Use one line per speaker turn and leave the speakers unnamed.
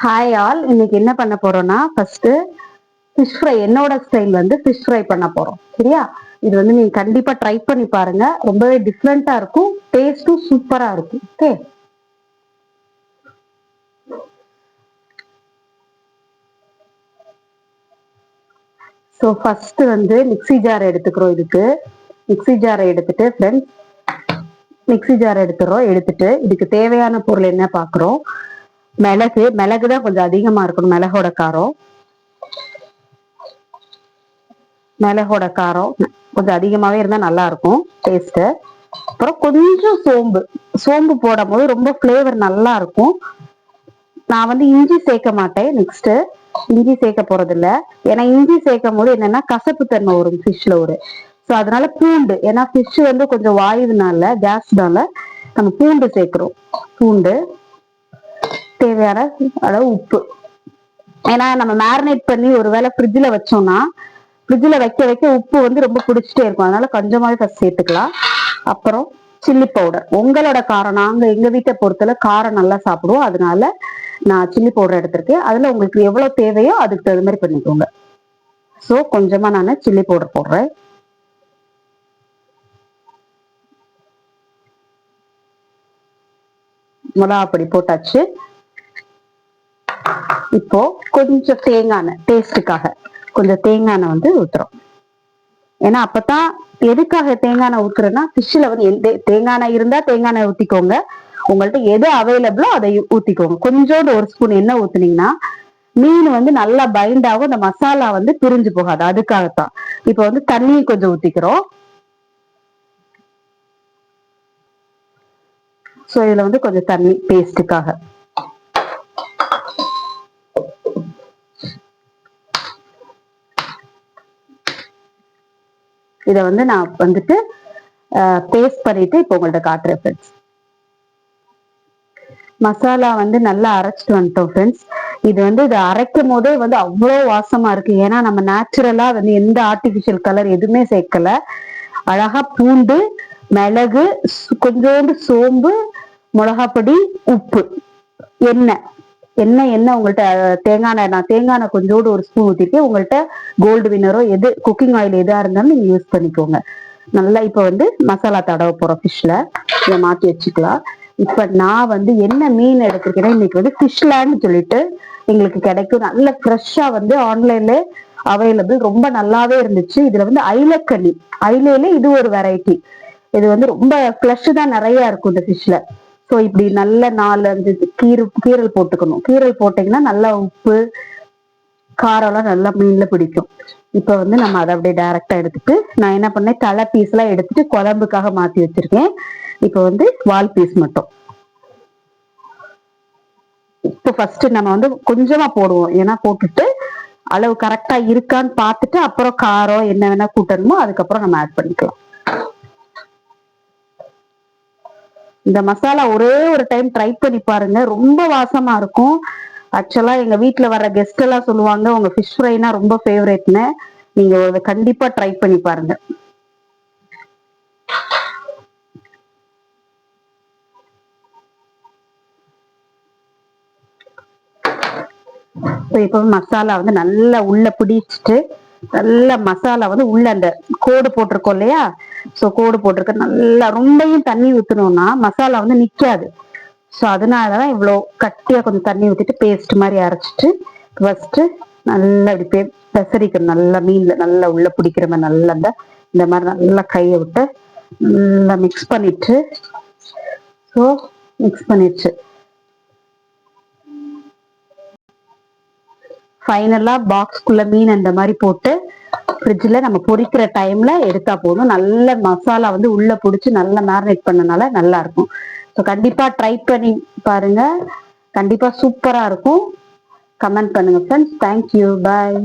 Hi all, இன்னைக்கு என்ன பண்ண போறோம்னா ஃபர்ஸ்ட் ஃபிஷ் ஃப்ரை. என்னோட ஸ்டைல் வந்து ஃபிஷ் ஃப்ரை பண்ண போறோம். சரியா? இது வந்து நீங்க கண்டிப்பா ட்ரை பண்ணி பாருங்க. ரொம்பவே டிஃப்ரெண்டா இருக்கும், டேஸ்டும் சூப்பரா இருக்கும். ஓகே, ஸோ ஃபர்ஸ்ட் வந்து மிக்ஸி ஜார் எடுத்துக்கிறோம். இதுக்கு மிக்ஸி ஜாரை எடுத்துட்டு ஃப்ரெண்ட்ஸ், மிக்ஸி ஜார் எடுத்துட்டு இதுக்கு தேவையான பொருள் என்ன பார்க்குறோம். மிளகு தான் கொஞ்சம் அதிகமா இருக்கணும். மிளகோட காரம் கொஞ்சம் அதிகமாவே இருந்தா நல்லா இருக்கும் டேஸ்ட். அப்புறம் கொஞ்சம் சோம்பு போடும் போது ரொம்ப ஃபிளேவர் நல்லா இருக்கும். நான் வந்து இஞ்சி சேர்க்க மாட்டேன். நெக்ஸ்ட் இஞ்சி சேர்க்க போறது இல்ல. ஏன்னா இஞ்சி சேர்க்கும் போது என்னன்னா கசப்பு தன்மை வரும் ஃபிஷ்ல ஸோ அதனால பூண்டு, ஏன்னா ஃபிஷ் வந்து கொஞ்சம் வாயுனால கேஸ்னால நம்ம பூண்டு சேர்க்கிறோம். பூண்டு, தேவையான அளவு உப்பு. ஏன்னா நம்ம மேரினேட் பண்ணி ஒருவேளை ஃப்ரிட்ஜில் வச்சோம்னா ஃப்ரிட்ஜில் வைக்க உப்பு வந்து ரொம்ப பிடிச்சிட்டே இருக்கும். அதனால கொஞ்சமாவே ஃபர்ஸ்ட் சேர்த்துக்கலாம். அப்புறம் சில்லி பவுடர், உங்களோட காரம். எங்க வீட்டை பொறுத்தல காரம் நல்லா சாப்பிடுவோம், அதனால நான் சில்லி பவுடர் எடுத்திருக்கேன். அதுல உங்களுக்கு எவ்வளவு தேவையோ அதுக்கு தகுந்த மாதிரி பண்ணிக்கோங்க. ஸோ கொஞ்சமா நான் சில்லி பவுடர் போடுறேன். மிளகாப்பொடி போட்டாச்சு. இப்போ கொஞ்சம் தேங்காய் எண்ணெய், டேஸ்டுக்காக கொஞ்சம் தேங்காய் எண்ணெய் வந்து ஊத்துறோம். ஏன்னா அப்பதான், எதுக்காக தேங்காய் எண்ணெய் ஊத்துறேன்னா ஃபிஷ்ல வந்து தேங்காய் எண்ணெய் இருந்தா தேங்காய் எண்ணெய் ஊத்திக்கோங்க. உங்கள்ட்ட எது அவைலபிளோ அதை ஊத்திக்கோங்க. கொஞ்சோண்டு ஒரு ஸ்பூன் எண்ணெய் ஊத்துனீங்கன்னா மீன் வந்து நல்லா பைண்ட் ஆகும், இந்த மசாலா வந்து பிரிஞ்சு போகாது. அதுக்காகத்தான். இப்ப வந்து தண்ணி கொஞ்சம் ஊத்திக்கிறோம். ஸோ இதுல வந்து கொஞ்சம் தண்ணி பேஸ்டுக்காக. இதை வந்து நான் வந்துட்டு பேஸ்ட் பண்ணிட்டு இப்போ உங்கள்ட்ட காட்டுறேன் ஃப்ரெண்ட்ஸ். மசாலா வந்து நல்லா அரைச்சிட்டு வந்துட்டோம் ஃப்ரெண்ட்ஸ். இது வந்து இதை அரைக்கும் போதே வந்து அவ்வளோ வாசமா இருக்கு. ஏன்னா நம்ம நேச்சுரலா வந்து எந்த ஆர்டிபிஷியல் கலர் எதுவுமே சேர்க்கல. அழகா பூண்டு, மிளகு, கொஞ்சோண்டு சோம்பு, மிளகாப்பொடி, உப்பு, எண்ணெய் உங்கள்கிட்ட நான் தேங்காய் எண்ணெய் கொஞ்சோடு ஒரு ஸ்பூன் ஊற்றிட்டு, உங்கள்கிட்ட கோல்டு வினரோ எது குக்கிங் ஆயில் எதா இருந்தாலும் நீங்க யூஸ் பண்ணிக்கோங்க. நல்லா இப்ப வந்து மசாலா தடவை போறோம் ஃபிஷ்ல. இதை மாற்றி வச்சுக்கலாம். இப்ப நான் வந்து என்ன மீன் எடுத்துருக்கேன்னா, இன்னைக்கு வந்து ஃபிஷ்லேண்ட் சொல்லிட்டு எங்களுக்கு கிடைக்கும். நல்ல ஃப்ரெஷ்ஷா வந்து ஆன்லைன்ல அவைலபிள், ரொம்ப நல்லாவே இருந்துச்சு. இதுல வந்து ஐலையில இது ஒரு வெரைட்டி. இது வந்து ரொம்ப ஃப்ளஷ் தான் நிறைய இருக்கும் இந்த ஃபிஷ்ல. ஸோ இப்படி நல்ல 4-5 கீரல் போட்டுக்கணும். கீரல் போட்டீங்கன்னா நல்லா உப்பு காரம்லாம் நல்லா மீன்ல பிடிக்கும். இப்ப வந்து நம்ம அதை அப்படியே டைரக்டா எடுத்துட்டு, நான் என்ன பண்ணேன், தலை பீஸ் எல்லாம் எடுத்துட்டு குழம்புக்காக மாத்தி வச்சிருக்கேன். இப்ப வந்து வால் பீஸ் மட்டும். இப்போ ஃபர்ஸ்ட் நம்ம வந்து கொஞ்சமா போடுவோம். ஏன்னா போட்டுட்டு அளவு கரெக்டா இருக்கான்னு பார்த்துட்டு அப்புறம் காரம் என்ன வேணா கூட்டணுமோ அதுக்கப்புறம் நம்ம ஆட் பண்ணிக்கலாம். இந்த மசாலா ஒரே ஒரு டைம் ட்ரை பண்ணி பாருங்க, ரொம்ப வாசமா இருக்கும். ஆக்சுவலா எங்க வீட்டுல வர்ற கெஸ்ட் எல்லாம் சொல்லுவாங்க உங்க ஃபிஷ் ஃப்ரைனா ரொம்ப ஃபேவரட்னு. நீங்க கண்டிப்பா ட்ரை பண்ணி பாருங்க. இப்போ மசாலா வந்து நல்லா உள்ள பிடிச்சிட்டு, நல்ல மசாலா வந்து உள்ள அந்த கோடு போட்டிருக்கோம் இல்லையா, ஸோ கோடு போட்டிருக்க நல்லா ரொம்பவும் தண்ணி ஊற்றணும்னா மசாலா வந்து நிக்காது. ஸோ அதனாலதான் இவ்வளோ கட்டியா கொஞ்சம் தண்ணி ஊற்றிட்டு பேஸ்ட் மாதிரி அரைச்சிட்டு ஃபர்ஸ்ட் நல்லா இப்படி பெசரிக்கணும். நல்லா மீன்ல நல்லா உள்ள பிடிக்கிற மாதிரி நல்லா இந்த மாதிரி நல்லா கையை விட்டு நல்லா மிக்ஸ் பண்ணிட்டு, ஸோ மிக்ஸ் பண்ணிடுச்சு. ஃபைனலா பாக்ஸ்குள்ள மீன் அந்த மாதிரி போட்டு ஃப்ரிட்ஜில் நம்ம பொரிக்கிற டைம்ல எடுத்தா போதும். நல்ல மசாலா வந்து உள்ள பிடிச்சி நல்லா மேரினேட் பண்ணனால நல்லா இருக்கும். ஸோ கண்டிப்பா ட்ரை பண்ணி பாருங்க, கண்டிப்பா சூப்பரா இருக்கும். கமெண்ட் பண்ணுங்க ஃப்ரெண்ட்ஸ். தேங்க்யூ, பாய்.